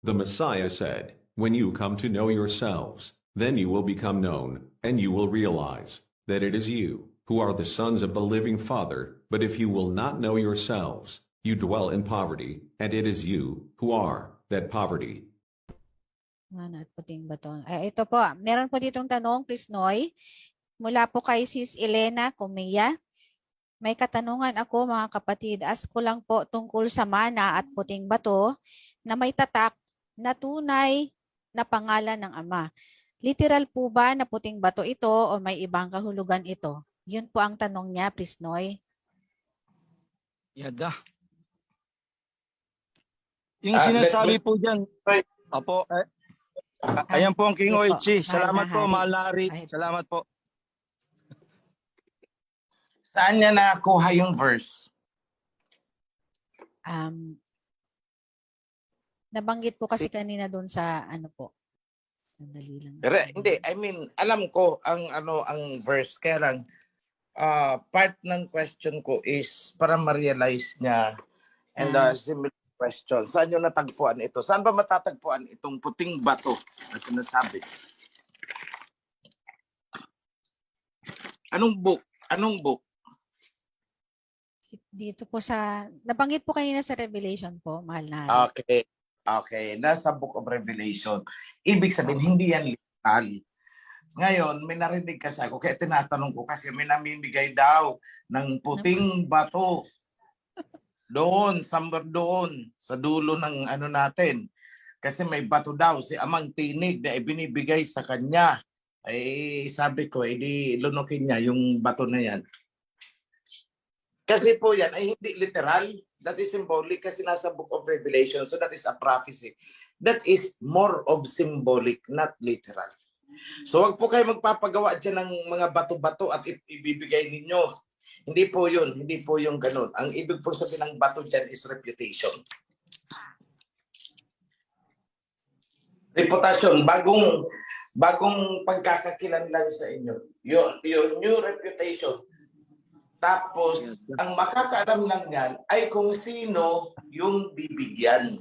The Messiah said, "When you come to know yourselves, then you will become known, and you will realize that it is you who are the sons of the living Father. But if you will not know yourselves, you dwell in poverty, and it is you who are that poverty." Ano at puting bato. Ay, ito po, meron po ditong tanong, Chris Noy, mula po kay Sis Elena Comilla. May katanungan ako mga kapatid, ask ko lang po tungkol sa mana at puting bato na may tatak na tunay na pangalan ng Ama. Literal po ba na puting bato ito o may ibang kahulugan ito? Yun po ang tanong niya, Prisnoy. Yada. Yung sinasabi po dyan, opo, ayan po ang King Sige po, Oichi. mahal Salamat na po, hari. mahal na hari. Ay. Salamat po. Saan niya nakuha yung verse? Nabanggit po kasi kanina doon sa ano po. Sandali lang. Pero, hindi, I mean, alam ko ang verse, kaya lang part ng question ko is para ma-realize niya and similar question. Saan yung natagpuan ito? Saan ba matatagpuan itong puting bato na sinasabi? Anong book? Anong book? Dito po sa, nabanggit po kanina sa Revelation po, mahal na hari. Okay. Okay. Nasa Book of Revelation. Ibig sabihin, hindi yan literal. Ngayon, may narinig kasi ako, kaya tinatanong ko kasi may namimigay daw ng puting bato doon, somewhere doon, sa dulo ng ano natin. Kasi may bato daw, si Amang Tinig na ibinibigay sa kanya. Eh, sabi ko, di lunukin niya yung bato na yan. Kasi po yan ay hindi literal. That is symbolic kasi nasa Book of Revelation. So that is a prophecy. That is more of symbolic, not literal. So wag po kayo magpapagawa dyan ng mga bato-bato at ibibigay ninyo. Hindi po yun. Hindi po yung ganun. Ang ibig po sabihin ng bato dyan is reputation. Reputation. Bagong pagkakakilanlan sa inyo. Your new reputation. Tapos, ang makakaalam lang yan ay kung sino yung bibigyan.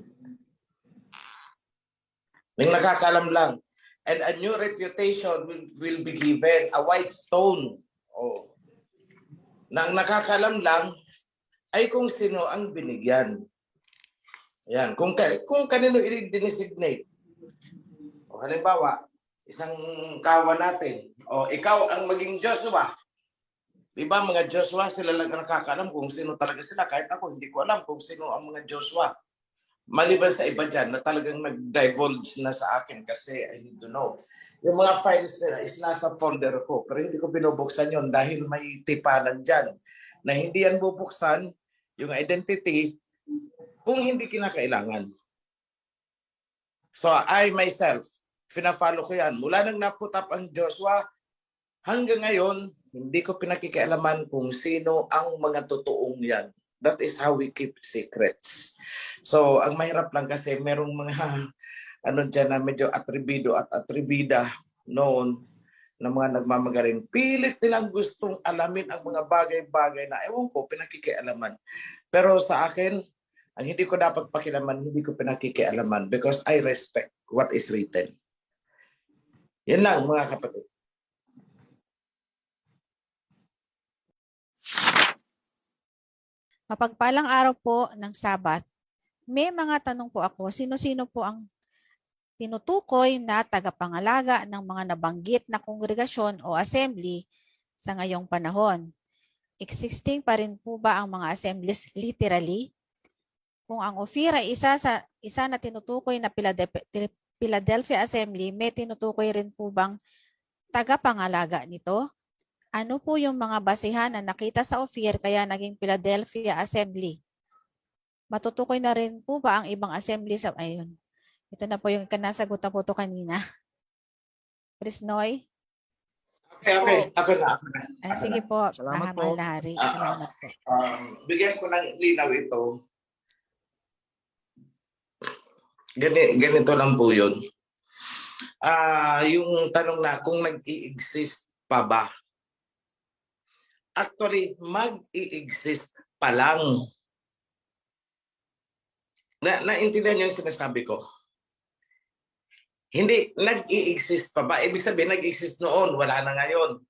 Yung nakakaalam lang. And a new reputation will be given, a white stone. Oh. Na ang nakakaalam lang ay kung sino ang binigyan. Yan. Kung kanino i-designate. O, halimbawa, isang kawa natin. O, ikaw ang maging Joshua. Diba mga Joshua, sila lang nakakaalam kung sino talaga sila. Kahit ako, hindi ko alam kung sino ang mga Joshua. Maliban sa iba dyan na talagang nag-divulge na sa akin kasi I need to know. Yung mga files nila is nasa folder ko. Pero hindi ko binubuksan yon dahil may tipanan dyan. Na hindi yan bubuksan yung identity kung hindi kinakailangan. So I myself, pina-follow ko yan. Mula nang naput up ang Joshua, hanggang ngayon, hindi ko pinakikialaman kung sino ang mga totoong yan. That is how we keep secrets. So, ang mahirap lang kasi merong mga dyan na medyo atribido at atribida noon na mga nagmamagaling. Pilit nilang gustong alamin ang mga bagay-bagay na ewan ko, pinakikialaman. Pero sa akin, ang hindi ko dapat pakialaman, hindi ko pinakikialaman because I respect what is written. Yan lang mga kapatid. Mapagpalang araw po ng Sabat. May mga tanong po ako, sino-sino po ang tinutukoy na tagapangalaga ng mga nabanggit na kongregasyon o assembly sa ngayong panahon? Existing pa rin po ba ang mga assemblies literally? Kung ang Ophir ay isa na tinutukoy na Philadelphia Assembly, may tinutukoy rin po bang tagapangalaga nito? Ano po yung mga basihan na nakita sa Ophir kaya naging Philadelphia Assembly? Matutukoy na rin po ba ang ibang assembly sa ayun? Ito na po yung kanasagot na po ito kanina. Prisnoy? Okay. Ako na. Sige po. Salamat Mahal po. na hari. Salamat po. Bigyan ko ng linaw ito. Ganito lang po yun. Yung tanong na kung nag-i-exist pa ba? Actually, mag-i-exist pa lang. Naintindihan niyo yung sinasabi ko? Hindi, nag-i-exist pa ba? Ibig sabihin, nag-exist noon, wala na ngayon.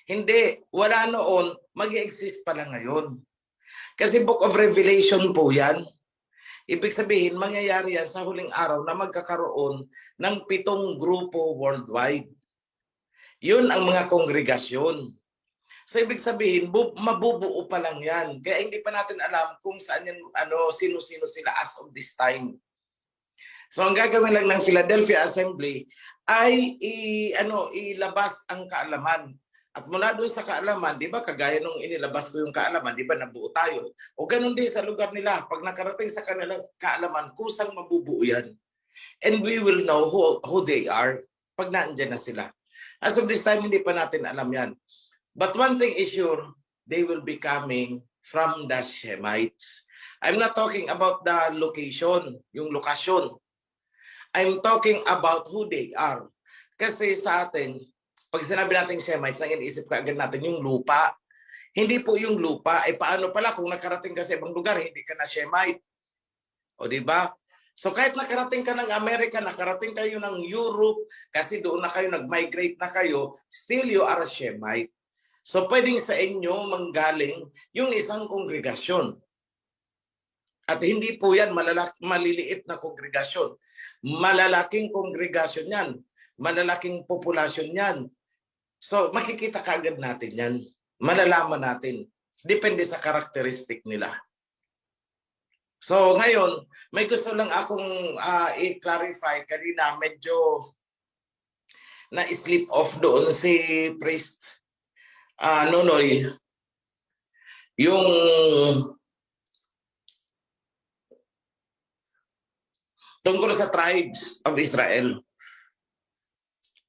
Hindi, wala noon, mag-i-exist pa lang ngayon. Kasi Book of Revelation po yan. Ibig sabihin, mangyayari yan sa huling araw na magkakaroon ng 7 grupo worldwide. Yun ang mga kongregasyon. So ibig sabihin, mabubuo pa lang yan. Kaya hindi pa natin alam kung saan yan, sino-sino sila as of this time. So ang gagawin lang ng Philadelphia Assembly ay ilabas ang kaalaman. At mula doon sa kaalaman, di ba, kagaya nung inilabas ko yung kaalaman, di ba, nabuo tayo. O ganun din sa lugar nila, pag nakarating sa kanilang kaalaman, kusang mabubuo yan. And we will know who they are pag naandyan na sila. As of this time, hindi pa natin alam yan. But one thing is sure, they will be coming from the Shemites. I'm not talking about the location, yung lokasyon. I'm talking about who they are. Kasi sa atin, pag sinabi natin Shemites, ang iniisip ka agad natin yung lupa. Hindi po yung lupa. Paano pala kung nakarating ka sa ibang lugar, hindi ka na Shemite. O di ba? So kahit nakarating ka ng Amerika, nakarating kayo ng Europe, kasi doon na kayo, nag-migrate na kayo, still you are a Shemite. So pwedeng sa inyo manggaling yung isang kongregasyon. At hindi po yan maliliit na kongregasyon. Malalaking kongregasyon yan. Malalaking populasyon yan. So makikita kaagad natin yan. Malalaman natin. Depende sa karakteristik nila. So ngayon, may gusto lang akong i-clarify. Kanina medyo na-slip off doon si Priest Nonoy. Yung tungkol sa tribes of Israel.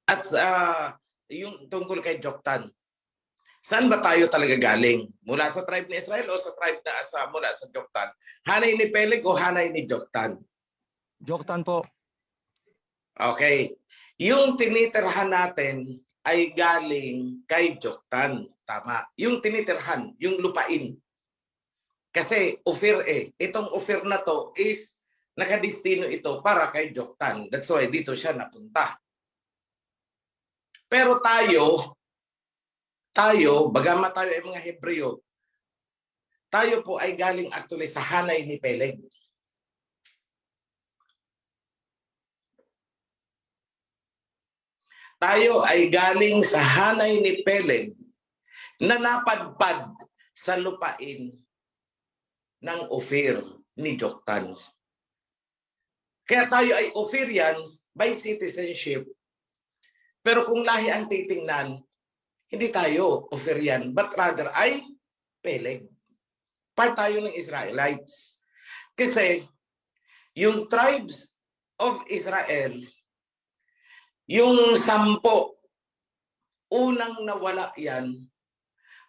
At yung tungkol kay Joktan. Saan ba tayo talaga galing? Mula sa tribe ni Israel o sa tribe na mula sa Joktan? Hanay ni Peleg o hanay ni Joktan? Joktan po. Okay. Yung tinitirhan natin ay galing kay Joktan. Tama. Yung tinitirhan, yung lupain. Kasi Ophir Itong Ophir na to is nakadestino ito para kay Joktan. That's why dito siya napunta. Pero tayo, bagamat tayo ay mga Hebreo, tayo po ay galing actually sa hanay ni Peleg. Tayo ay galing sa hanay ni Peleg na napadpad sa lupain ng Ophir ni Joktan. Kaya tayo ay Ophirians by citizenship. Pero kung lahi ang titingnan, hindi tayo Ophirian, but rather ay Peleg. Part tayo ng Israelites. Kasi yung tribes of Israel, yung 10, unang nawala yan,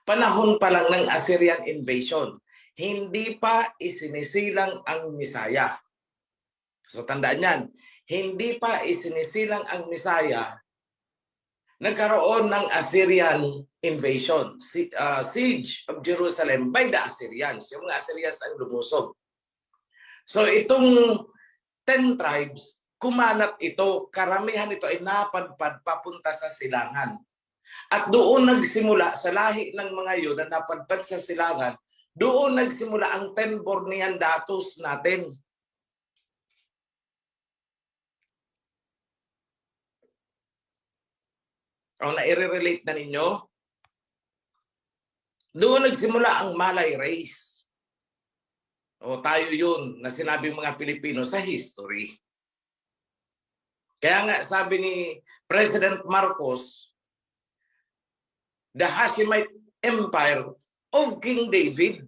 panahon pa lang ng Assyrian invasion. Hindi pa isinisilang ang Misaya. So tandaan yan, hindi pa isinisilang ang Misaya, nagkaroon ng Assyrian invasion, siege of Jerusalem by the Assyrians. Yung mga Assyrians ang lumusob. So itong 10 tribes, kumalat ito, karamihan ito ay napadpad papunta sa silangan. At doon nagsimula, sa lahi ng mga yun na napadpad sa silangan, doon nagsimula ang 10 Bornean datos natin. O na-relate na ninyo? Doon nagsimula ang Malay race. O tayo yun na sinabing mga Pilipino sa history. Kaya nga sabi ni President Marcos, the Hashemite Empire of King David.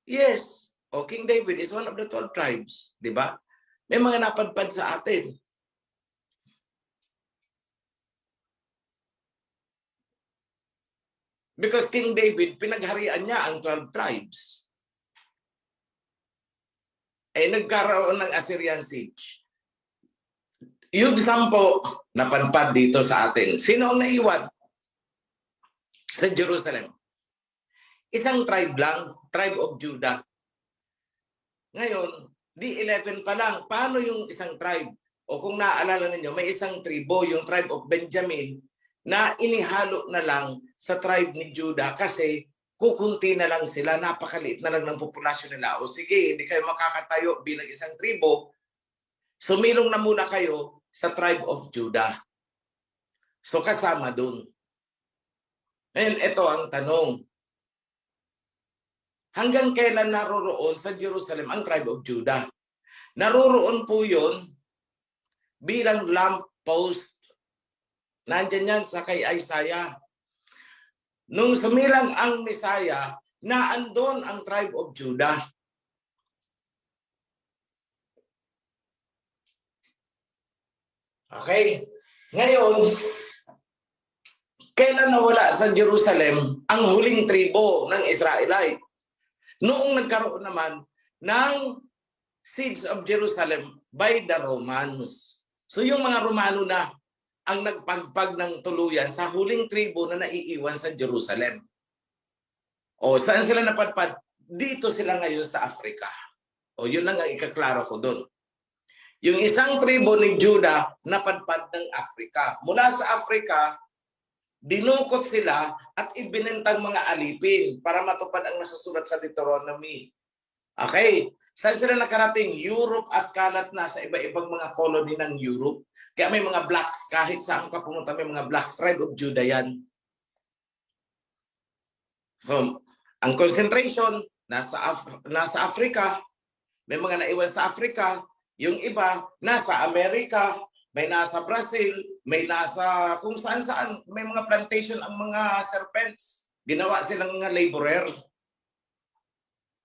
Yes, King David is one of the 12 tribes. Diba? May mga napadpad sa atin. Because King David, pinagharian niya ang 12 tribes. Nagkaroon ng Assyrian siege. Yung 10 napadpad dito sa atin. Sino ang naiwan sa Jerusalem? Isang tribe lang, tribe of Judah. Ngayon, di 11 pa lang. Paano yung isang tribe? o kung naaalala ninyo, may isang tribo, yung tribe of Benjamin, na inihalo na lang sa tribe ni Judah kasi kukunti na lang sila, napakaliit na lang ng populasyon nila. O sige, hindi kayo makakatayo bilang isang tribo, sumilong na muna kayo sa tribe of Judah. So kasama dun. Ngayon, ito ang tanong. Hanggang kailan naroroon sa Jerusalem ang tribe of Judah? Naroroon po yun bilang lamppost. Nandyan yan sa kay Isaiah. Nung sumilang ang Messiah, naandun ang tribe of Judah. Okay? Ngayon, kailan nawala sa Jerusalem ang huling tribo ng Israelite? Noong nagkaroon naman ng siege of Jerusalem by the Romans. So yung mga Romano na ang nagpagpag ng tuluyan sa huling tribo na naiiwan sa Jerusalem. O saan sila napadpad? Dito sila ngayon sa Africa. O yun lang ang ikaklaro ko doon. Yung isang tribo ni Judah napadpad ng Africa. Mula sa Africa, dinukot sila at ibinentang mga alipin para matupad ang nasusulat sa Deuteronomy. Okay. Saan sila nakarating? Europe at kalat na sa iba-ibang mga colony ng Europe. Kaya may mga blacks, kahit saan ka pumunta may mga blacks, tribe of Judah yan. So, ang concentration nasa Africa, may mga naiwan sa Africa, yung iba nasa Amerika, may nasa Brazil, may nasa kung saan-saan, may mga plantation ang mga serpents. Ginawa silang mga laborer.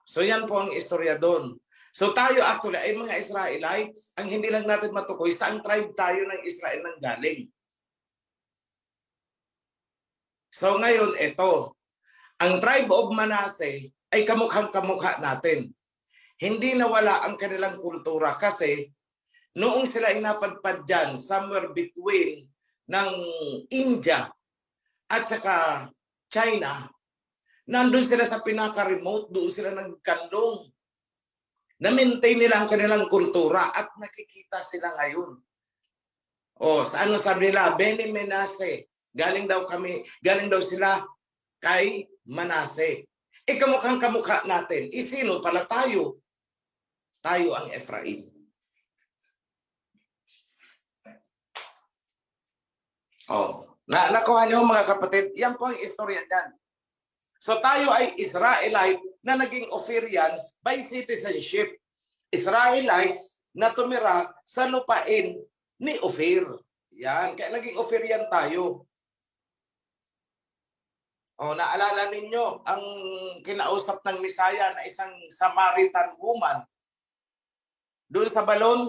So yan po ang istorya doon. So tayo actually ay mga Israelites. Ang hindi lang natin matukoy, saan tribe tayo ng Israel nang galing. So ngayon, ito. Ang tribe of Manasseh ay kamukhang-kamukha natin. Hindi nawala ang kanilang kultura kasi noong sila inapadpad dyan, somewhere between ng India at saka China, nandun sila sa pinaka-remote, doon sila nagkandong. Na-maintain nila ang kanilang kultura at nakikita sila ngayon. O, sa ano sabi nila? Beni Manasseh. Galing daw sila kay Manasseh. Kamukhang-kamukha natin. Sino pala tayo? Tayo ang Ephraim. Nakuha niyo mga kapatid, yan po ang istorya dyan. So tayo ay Israelite na naging Ophirians by citizenship. Israelites na tumira sa lupain ni Ophir. Yan, kaya naging Ophirian tayo. Naalala ninyo ang kinausap ng Messiah na isang Samaritan woman doon sa balon,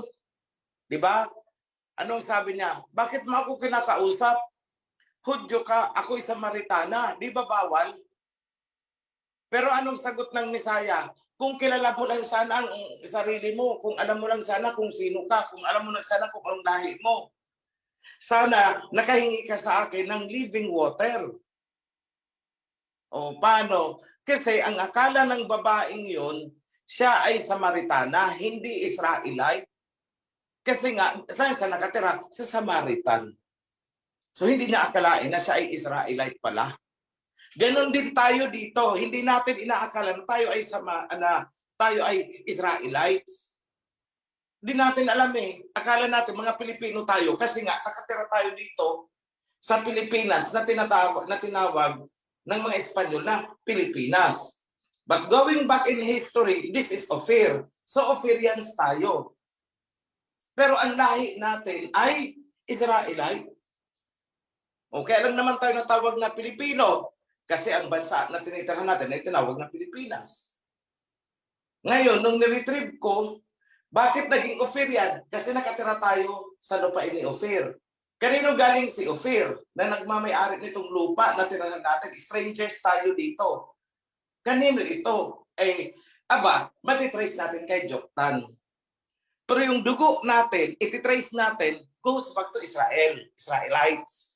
di ba? Anong sabi niya? Bakit mo ako kinakausap? Hudyo ka, ako isang Samaritana. Di ba bawal? Pero anong sagot ng Messiah? Kung kilala mo lang sana ang sarili mo, kung alam mo lang sana kung sino ka, kung alam mo lang sana kung anong lahi mo, sana nakahingi ka sa akin ng living water. Paano? Kasi ang akala ng babaeng yon, siya ay Samaritana, hindi Israelite. Kasi nga, saan siya nakatira? Sa Samaritan. So hindi niya akalain na siya ay Israelite pala. Ganon din tayo dito. Hindi natin inaakala na tayo ay Israelites. Hindi natin alam Akala natin mga Pilipino tayo kasi nga nakatira tayo dito sa Pilipinas na tinawag ng mga Espanyol na Pilipinas. But going back in history, this is Ophir. So Ophirians tayo. Pero ang lahi natin ay Israelite. Kaya lang naman tayo natawag na Pilipino. Kasi ang bansa na tinitirahan natin ay tinawag na Pilipinas. Ngayon, nung niretrieve ko, bakit naging Ophirian? Kasi nakatira tayo sa lupain ni Ophir. Kanino galing si Ophir na nagmamay-ari nitong lupa na tirahan natin? Strangers tayo dito. Kanino ito? Matitrace natin kay Joktan. Pero yung dugo natin, ititrace natin, goes back to Israel, Israelites.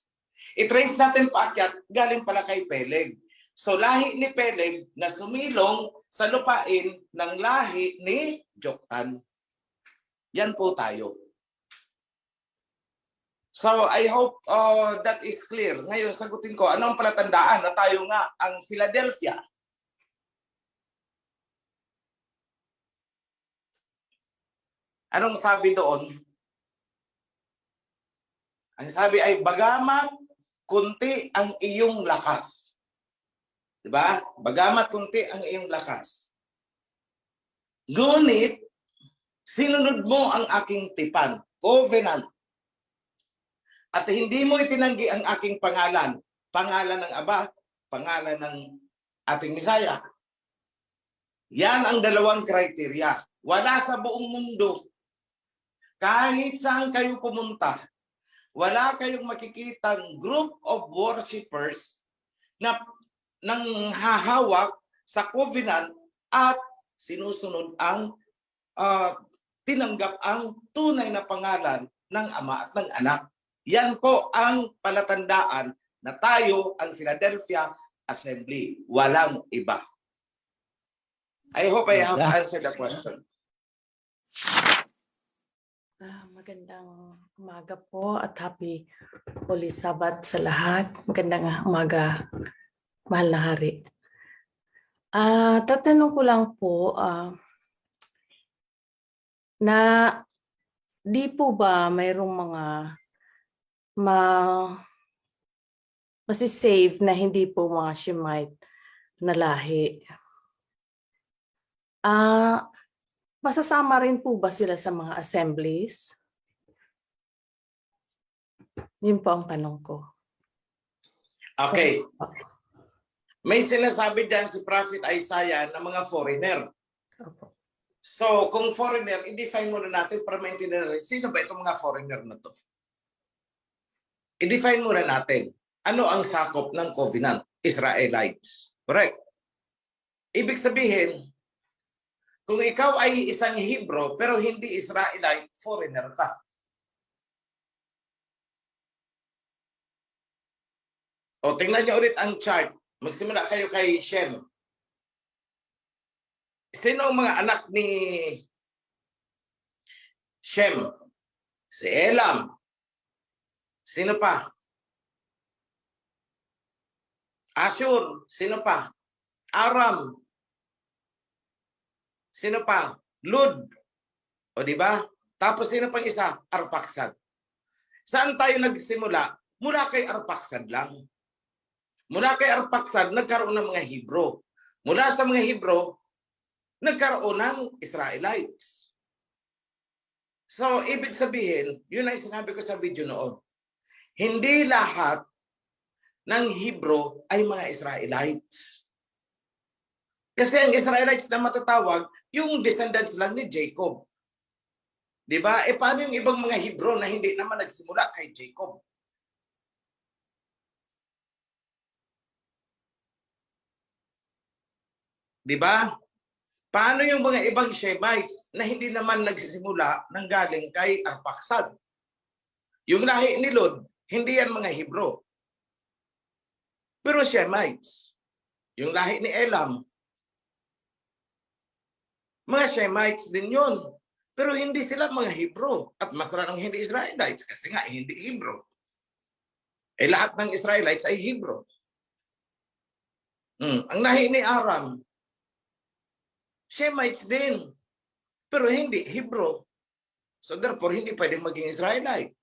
I-trace natin paakyat, galing pala kay Peleg. So lahi ni Peleg na sumilong sa lupain ng lahi ni Joktan. Yan po tayo. So I hope that is clear. Ngayon, sagutin ko, ano ang palatandaan na tayo nga ang Philadelphia? Anong sabi doon? Ang sabi ay, bagamat kunti ang iyong lakas. Diba? Bagamat kunti ang iyong lakas. Ngunit, sinunod mo ang aking tipan, covenant. At hindi mo itinanggi ang aking pangalan. Pangalan ng Aba, pangalan ng ating Misaya. Yan ang dalawang kriteria. Wala sa buong mundo. Kahit saan kayo pumunta, wala kayong makikitang group of worshipers na nang hahawak sa covenant at sinusunod ang tinanggap ang tunay na pangalan ng Ama at ng Anak. Yan po ang palatandaan na tayo ang Philadelphia Assembly. Walang iba. I hope I have answered the question. Magandang umaga po at happy Holy Sabbath sa lahat. Magandang umaga, mahal na hari. Tatanong ko lang po na di po ba mayroong mga masisave na hindi po mga Shemite na lahi? Masasama rin po ba sila sa mga assemblies? Yun po ang tanong ko. Okay. May sinasabi dyan si Prophet Isaiah na mga foreigner. Opo. So, kung foreigner, i-define muna natin para maintindihan natin, sino ba itong mga foreigner na to? I-define muna natin, ano ang sakop ng covenant? Israelites. Correct? Ibig sabihin, kung ikaw ay isang Hebrew pero hindi Israelite, foreigner ka. O, tingnan niyo ulit ang chart. Magsimula kayo kay Shem. Sino ang mga anak ni Shem? Si Elam. Sino pa? Ashur. Sino pa? Aram. Sino pa? Lud. O di ba? Tapos sino pang isa? Arpaksad. Saan tayo nagsimula? Mula kay Arpaksad lang. Mula kay Arpaksad, nagkaroon ng mga Hebrew. Mula sa mga Hebrew, nagkaroon ng Israelites. So, ibig sabihin, yun ang sinabi ko sa video noon. Hindi lahat ng Hebrew ay mga Israelites. Kasi ang Israelites na matatawag, yung descendants lang ni Jacob. Diba? E paano yung ibang mga Hebrew na hindi naman nagsimula kay Jacob? Diba? Paano yung mga ibang Shemites na hindi naman nagsisimula ng galing kay Arpaksad? Yung lahi ni Lod, hindi yan mga Hebrew. Pero Shemites. Yung lahi ni Elam, mga Shemites din yun. Pero hindi sila mga Hebrew. At mas marang hindi Israelites kasi nga hindi Hebrew. Eh lahat ng Israelites ay Hebrew. Ang lahi ni Aram, Shemites din. Pero hindi Hebrew. So therefore, hindi pwedeng maging Israelite.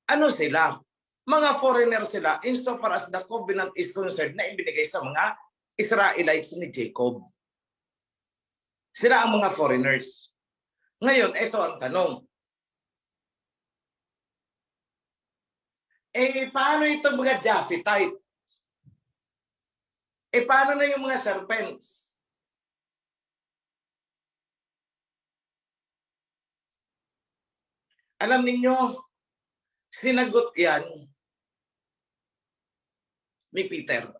Ano sila? Mga foreigner sila insofar as the covenant is concerned na ibinigay sa mga Israelites ni Jacob. Sila ang mga foreigners. Ngayon, ito ang tanong. Paano itong mga Japhethite? Paano na yung mga serpents? Alam ninyo, sinagot yan ni Peter.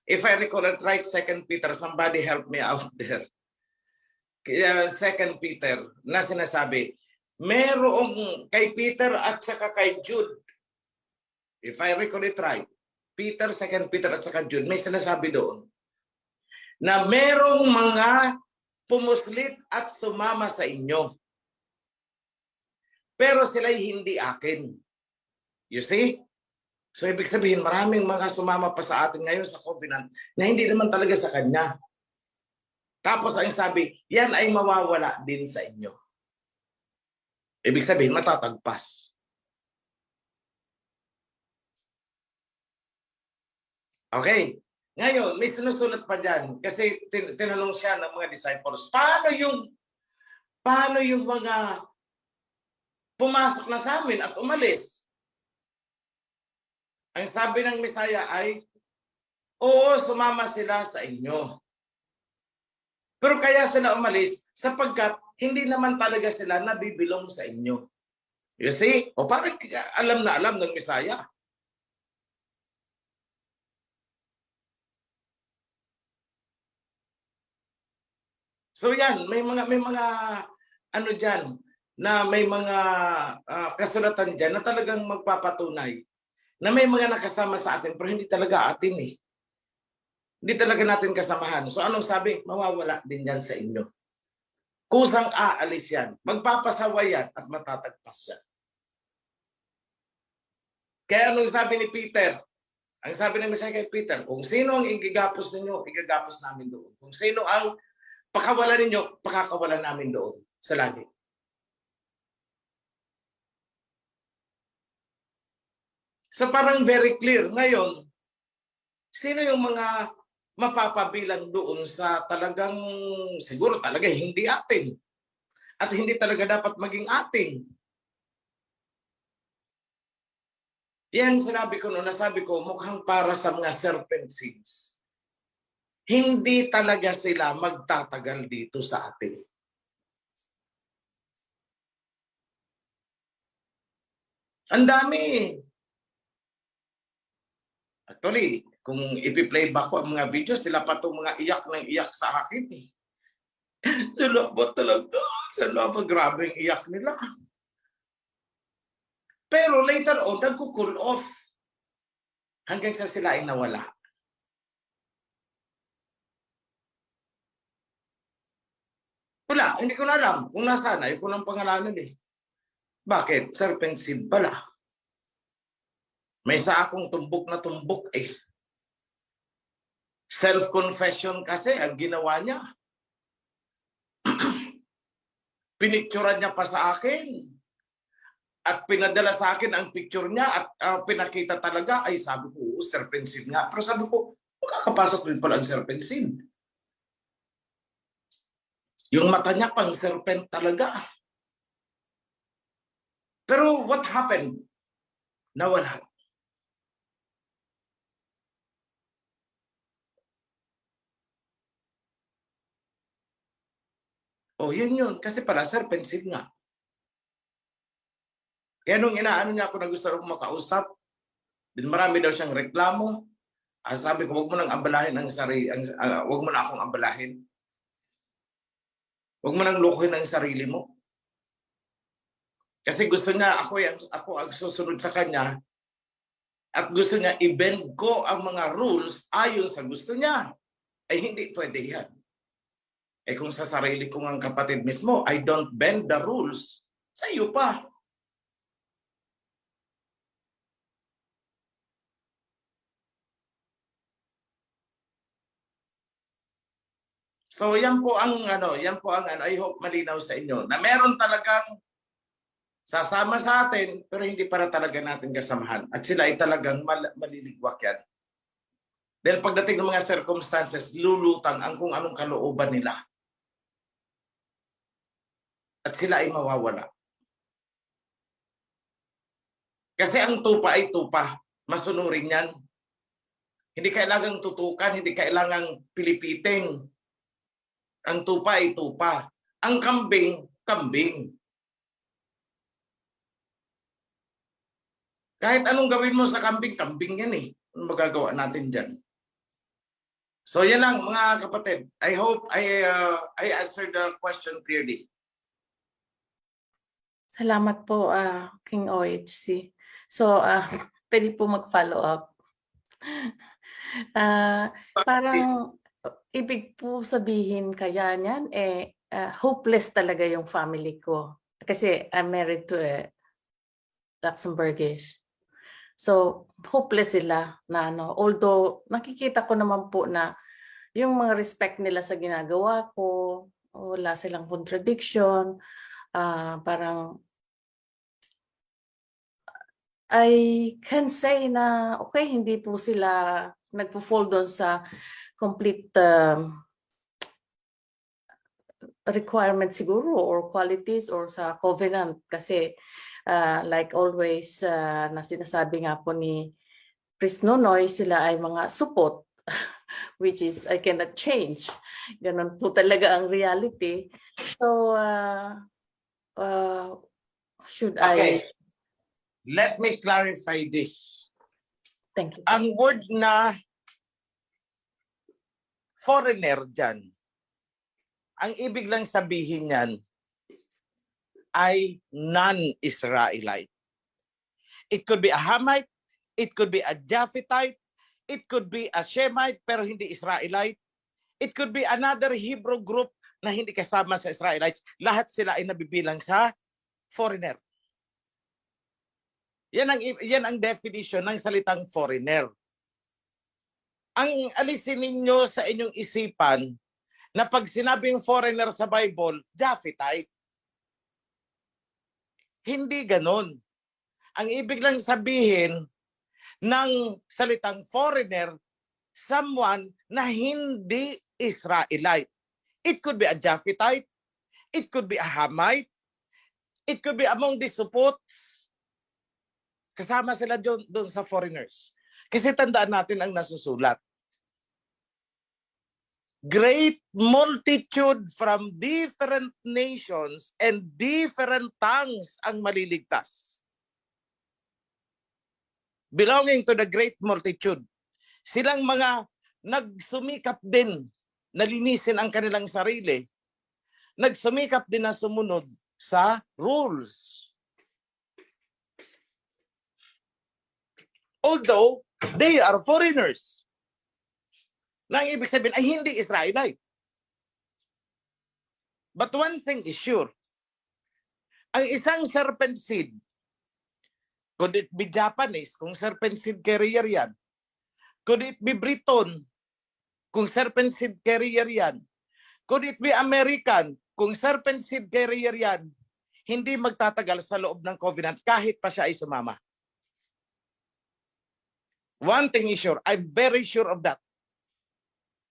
If I recall it right, 2 Peter, somebody help me out there. 2 Peter na sinasabi, merong kay Peter at saka kay Jude. If I recall it right, Peter, 2 Peter at saka Jude, may sinasabi doon na merong mga pumuslit at sumama sa inyo. Pero sila'y hindi akin. You see? So ibig sabihin, maraming mga sumama pa sa atin ngayon sa covenant na hindi naman talaga sa Kanya. Tapos ang sabi, yan ay mawawala din sa inyo. Ibig sabihin, matatagpas. Okay. Ngayon, may sinusulat pa dyan. Kasi tinanong siya ng mga disciples, paano yung mga pumasok na sa amin at umalis? Ang sabi ng Messiah ay, oo, sumama sila sa inyo. Pero kaya sila umalis sapagkat hindi naman talaga sila nabibilong sa inyo. You see? O parang alam na alam ng Messiah. So yan, may mga ano diyan na may mga kasulatan diyan na talagang magpapatunay na may mga nakasama sa atin pero hindi talaga atin eh. Hindi talaga natin kasamahan. So anong sabi? Mawawala din yan sa inyo. Kusang aalis yan. Magpapasawa yan at matatagpas yan. Kaya anong sabi ni Peter? Ang sabi ng Messiah kay Peter, kung sino ang igagapos ninyo, igagapos namin doon. Kung sino ang pakawalan ninyo, pakakawalan namin doon sa langit. So parang very clear. Ngayon, sino yung mga mapapabilang doon sa talagang siguro talaga hindi atin at hindi talaga dapat maging atin? Yan sinabi ko noon, nasabi ko mukhang para sa mga serpent seeds. Hindi talaga sila magtatagal dito sa atin. Ang dami. Actually, kung ipi-play back ko ang mga videos, sila pa itong mga iyak ng iyak sa akin. Sila ba talaga? Sila ba grabe yung iyak nila? Pero later on, nagko-cool off. Hanggang sa sila ay nawala. Wala, hindi ko na alam kung nasaan. Ayaw ko ng pangalanan eh. Bakit? Serpent seed pala. May sa akong tumbok na tumbok eh. Self-confession kasi ang ginawa niya. Pinicturean niya pa sa akin. At pinadala sa akin ang picture niya at pinakita talaga. Ay sabi ko, serpent seed nga. Pero sabi ko, makakapasok rin pala ang serpent seed. Yung mata niya pang serpent talaga. Pero what happened? Nawala. Oh, yun. Kasi pala, serpent seed nga. Kaya nung inaano niya ako na gusto rin makausap, din marami daw siyang reklamo. Sabi ko, wag mo nang ambalahin ang sarili, wag mo na akong ambalahin. Wag mo nang lukuhin ang sarili mo. Kasi gusto niya, ako ang susunod sa kanya, at gusto niya i-bend ko ang mga rules ayon sa gusto niya. Ay hindi pwede yan. Eh kung sa sarili kong ang kapatid mismo, I don't bend the rules, sa iyo pa. So yan po ang I hope malinaw sa inyo na meron talagang sasama sa atin pero hindi para talaga natin kasamahan at sila ay talagang maliligwak yan. Dahil pagdating ng mga circumstances, lulutang ang kung anong kalooban nila. At sila ay mawawala. Kasi ang tupa ay tupa. Masunurin yan. Hindi kailangang tutukan, hindi kailangang pilipitin. Ang tupa ay tupa. Ang kambing, kambing. Kahit anong gawin mo sa kambing, kambing yan eh. Ano magagawa natin dyan? So yan lang mga kapatid. I hope I answered the question clearly. Salamat po, King OHC. So, pwede po mag-follow up. Parang ibig po sabihin kaya niyan, hopeless talaga yung family ko. Kasi I'm married to a Luxembourgish. So, hopeless sila na ano. Although, nakikita ko naman po na yung mga respect nila sa ginagawa ko, wala silang contradiction, parang I can say na okay, hindi po sila nagpo-fall doon sa complete requirement siguro or qualities or sa covenant kasi like always na sinasabi nga po ni Chris Nonoy, sila ay mga supot which is I cannot change. Ganun po talaga ang reality. So should Okay. I Let me clarify this. thank you. Ang word na foreigner dyan, ang ibig lang sabihin yan ay non-Israelite. It could be a Hamite, it could be a Japhethite, it could be a Shemite pero hindi Israelite. It could be another Hebrew group na hindi kasama sa Israelites. Lahat sila ay nabibilang sa foreigner. Yan ang definition ng salitang foreigner. Ang alisin ninyo sa inyong isipan na pag sinabing foreigner sa Bible, Japhethite. Hindi ganon. Ang ibig lang sabihin ng salitang foreigner, someone na hindi Israelite. It could be a Japhethite, it could be a Hamite, it could be among the Supots. Kasama sila doon sa foreigners. Kasi tandaan natin ang nasusulat. Great multitude from different nations and different tongues ang maliligtas. Belonging to the great multitude. Silang mga nagsumikap din na linisin ang kanilang sarili. Nagsumikap din na sumunod sa rules. Although they are foreigners. Na ang ibig sabihin ay hindi Israelite. But one thing is sure. Ang isang serpent seed, could it be Japanese kung serpent seed carrier yan? Could it be Briton kung serpent seed carrier yan? Could it be American kung serpent seed carrier yan? Hindi magtatagal sa loob ng covenant kahit pa siya ay sumama. One thing is sure, I'm very sure of that.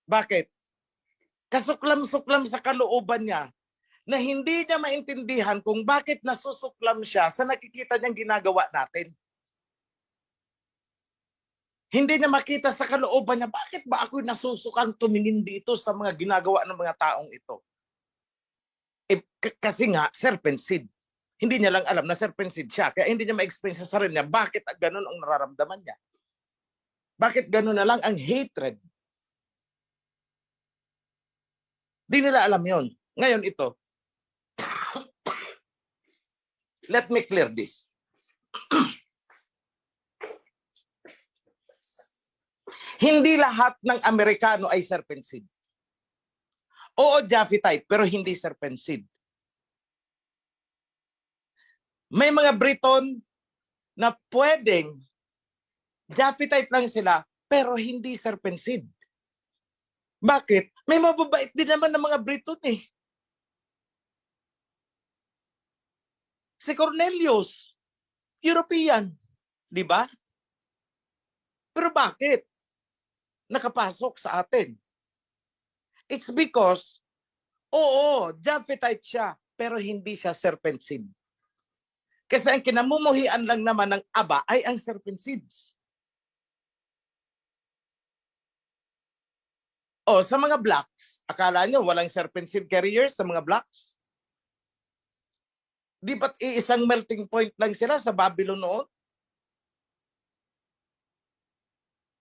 Bakit? Kasuklam-suklam sa kalooban niya na hindi niya maintindihan kung bakit nasusuklam siya sa nakikita niyang ginagawa natin. Hindi niya makita sa kalooban niya, bakit ba ako nasusukang tumingin dito sa mga ginagawa ng mga taong ito? Kasi nga, serpent seed. Hindi niya lang alam na serpent seed siya. Kaya hindi niya ma-explain sa sarili niya bakit ganun ang nararamdaman niya. Bakit gano'n na lang ang hatred? Di nila alam yon. Ngayon ito. Let me clear this. Hindi lahat ng Amerikano ay serpent seed. Oo, Japhethite, pero hindi serpent seed. May mga Briton na pwedeng Japhethite lang sila, pero hindi serpent seed. Bakit? May mababait din naman ng mga Briton eh. Si Cornelius, European, di ba? Pero bakit nakapasok sa atin? It's because, oo, Japhethite siya, pero hindi siya serpent seed. Kasi ang kinamumuhian lang naman ng Aba ay ang serpent seeds. O, sa mga blacks, akala nyo walang serpent seed carriers sa mga blacks? Di ba't iisang melting point lang sila sa Babylon noon?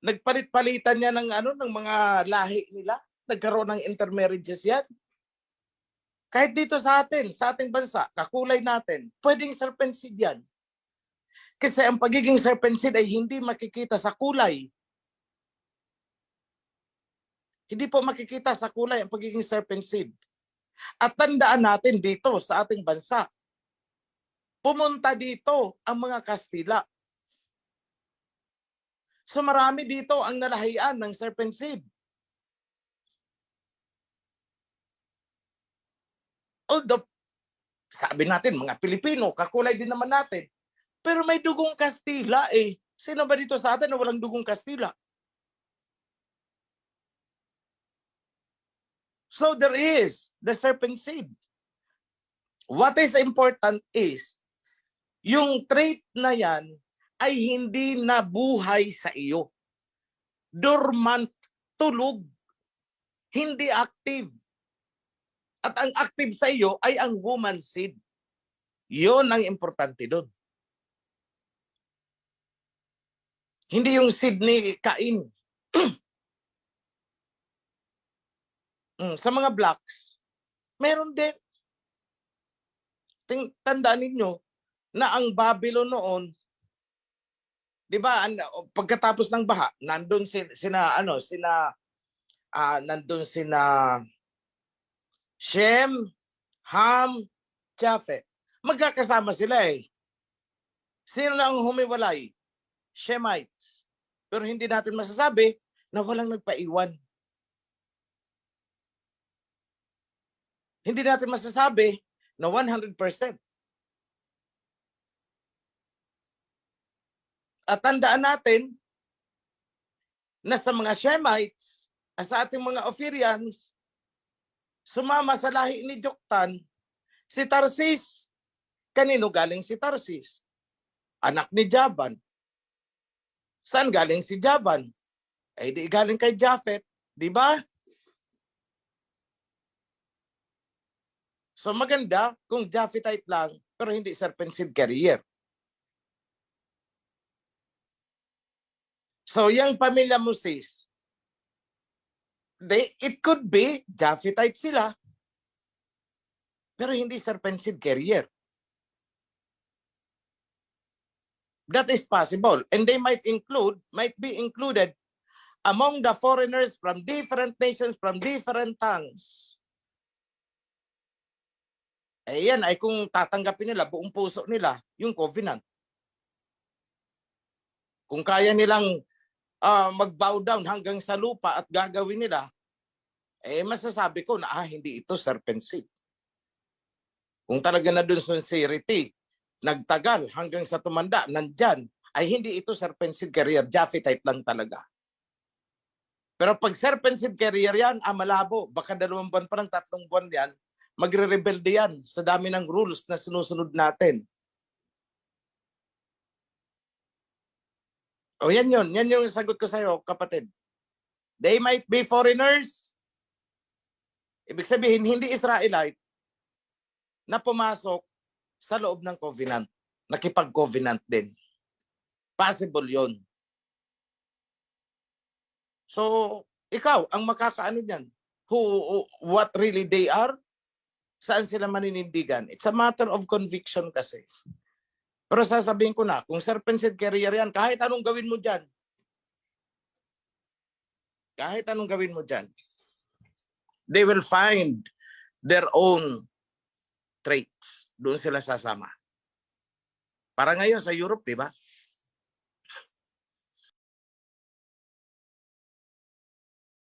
Nagpalit-palitan niya ng ng mga lahi nila. Nagkaroon ng intermarriages yan. Kahit dito sa atin, sa ating bansa, kakulay natin, pwedeng serpent seed yan. Kasi ang pagiging serpent seed ay hindi makikita sa kulay. Hindi po makikita sa kulay ang pagiging serpent seed. At tandaan natin dito sa ating bansa, pumunta dito ang mga Kastila. So marami dito ang nalahian ng serpent seed. Although, sabi natin, mga Pilipino, kakulay din naman natin. Pero may dugong Kastila eh. Sino ba dito sa atin na walang dugong Kastila? So there is the serpent seed. What is important is, yung trait na yan ay hindi nabuhay sa iyo. Dormant, tulog, hindi active. At ang active sa iyo ay ang woman seed. Yun ang importante doon. Hindi yung seed ni Cain. Sa mga blacks, meron din. Tandaan ninyo na ang Babylon noon, 'di ba, pagkatapos ng baha, nandun sina Shem, Ham, Japheth. Magkakasama sila eh. Sino lang ang humiwalay? Shemites. Pero hindi natin masasabi na walang nagpaiwan. Hindi natin masasabi na 100%. At tandaan natin na sa mga Shemites, sa ating mga Ophirians, sumama sa lahi ni Joktan, si Tarsis. Kanino galing si Tarsis? Anak ni Javan. Saan galing si Javan? Eh di galing kay Japheth, di ba? So maganda kung Japhethite lang, pero hindi serpent seed carrier. So yung pamilya mo sis, it could be Japhethite sila, pero hindi serpent seed carrier. That is possible. And they might be included among the foreigners from different nations, from different tongues. Eh yan ay kung tatanggapin nila, buong puso nila, yung covenant. Kung kaya nilang mag-bow down hanggang sa lupa at gagawin nila, eh masasabi ko na hindi ito serpent seed. Kung talaga na dun sincerity, nagtagal hanggang sa tumanda, nandyan, ay hindi ito serpent seed carrier, Japhethite lang talaga. Pero pag serpent seed carrier yan, malabo, baka 2 buwan pa lang, 3 buwan yan, magre-rebelde yan sa dami ng rules na sinusunod natin. O yan yun. Yan yung sagot ko sa'yo, kapatid. They might be foreigners. Ibig sabihin, hindi Israelite na pumasok sa loob ng covenant. Nakipag-covenant din. Possible yun. So, ikaw, ang makakaano niyan? What really they are? Saan sila maninindigan? It's a matter of conviction kasi. Pero sasabihin ko na, kung serpent seed carrier yan, kahit anong gawin mo dyan, they will find their own traits. Doon sila sasama. Para ngayon sa Europe, di ba?